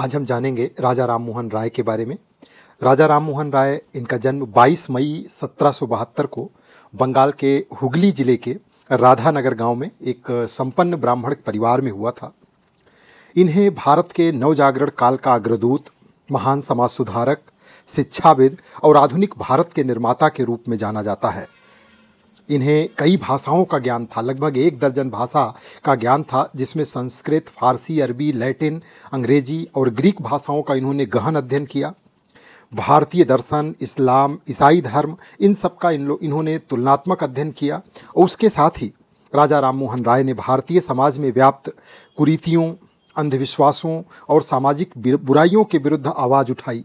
आज हम जानेंगे राजा राममोहन राय के बारे में। राजा राममोहन राय, इनका जन्म 22 मई 1772 को बंगाल के हुगली जिले के राधानगर गांव में एक संपन्न ब्राह्मण परिवार में हुआ था। इन्हें भारत के नवजागरण काल का अग्रदूत, महान समाज सुधारक, शिक्षाविद और आधुनिक भारत के निर्माता के रूप में जाना जाता है। इन्हें कई भाषाओं का ज्ञान था, लगभग 1 दर्जन भाषा का ज्ञान था, जिसमें संस्कृत, फारसी, अरबी, लैटिन, अंग्रेजी और ग्रीक भाषाओं का इन्होंने गहन अध्ययन किया। भारतीय दर्शन, इस्लाम, ईसाई धर्म, इन सब का इन्होंने तुलनात्मक अध्ययन किया। और उसके साथ ही राजा राममोहन राय ने भारतीय समाज में व्याप्त कुरीतियों, अंधविश्वासों और सामाजिक बुराइयों के विरुद्ध आवाज़ उठाई।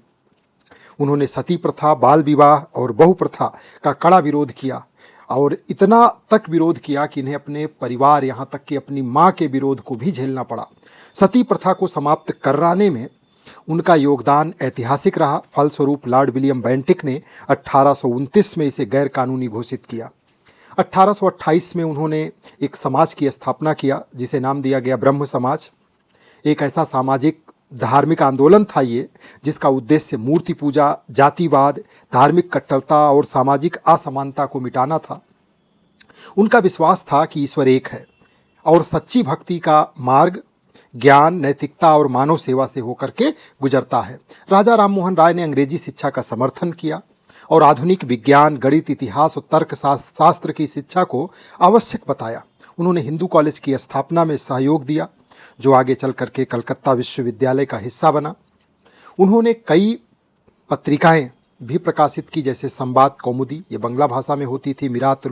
उन्होंने सती प्रथा, बाल विवाह और बहु प्रथा का कड़ा विरोध किया और इतना तक विरोध किया कि इन्हें अपने परिवार, यहाँ तक कि अपनी माँ के विरोध को भी झेलना पड़ा। सती प्रथा को समाप्त कराने में उनका योगदान ऐतिहासिक रहा। फलस्वरूप लॉर्ड विलियम बेंटिक ने 1829 में इसे गैर कानूनी घोषित किया। 1828 में उन्होंने एक समाज की स्थापना किया जिसे नाम दिया गया ब्रह्म समाज। एक ऐसा सामाजिक धार्मिक आंदोलन था ये, जिसका उद्देश्य मूर्ति पूजा, जातिवाद, धार्मिक कट्टरता और सामाजिक असमानता को मिटाना था। उनका विश्वास था कि ईश्वर एक है और सच्ची भक्ति का मार्ग ज्ञान, नैतिकता और मानव सेवा से होकर के गुजरता है। राजा राममोहन राय ने अंग्रेजी शिक्षा का समर्थन किया और आधुनिक विज्ञान, गणित, इतिहास और तर्क शास्त्र की शिक्षा को आवश्यक बताया। उन्होंने हिंदू कॉलेज की स्थापना में सहयोग दिया, जो आगे चल करके कलकत्ता विश्वविद्यालय का हिस्सा बना। उन्होंने कई पत्रिकाएं भी प्रकाशित की, जैसे संवाद कौमुदी, ये बंगला भाषा में होती थी, मिरात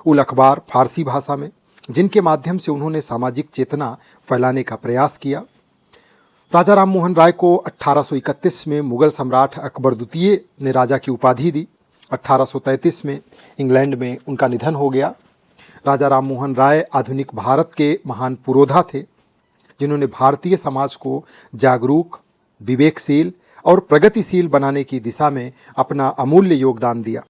उल अखबार फारसी भाषा में, जिनके माध्यम से उन्होंने सामाजिक चेतना फैलाने का प्रयास किया। राजा राममोहन राय को 1831 में मुगल सम्राट अकबर द्वितीय ने राजा की उपाधि दी। 1833 में इंग्लैंड में उनका निधन हो गया। राजा राममोहन राय आधुनिक भारत के महान पुरोधा थे, जिन्होंने भारतीय समाज को जागरूक, विवेकशील और प्रगतिशील बनाने की दिशा में अपना अमूल्य योगदान दिया।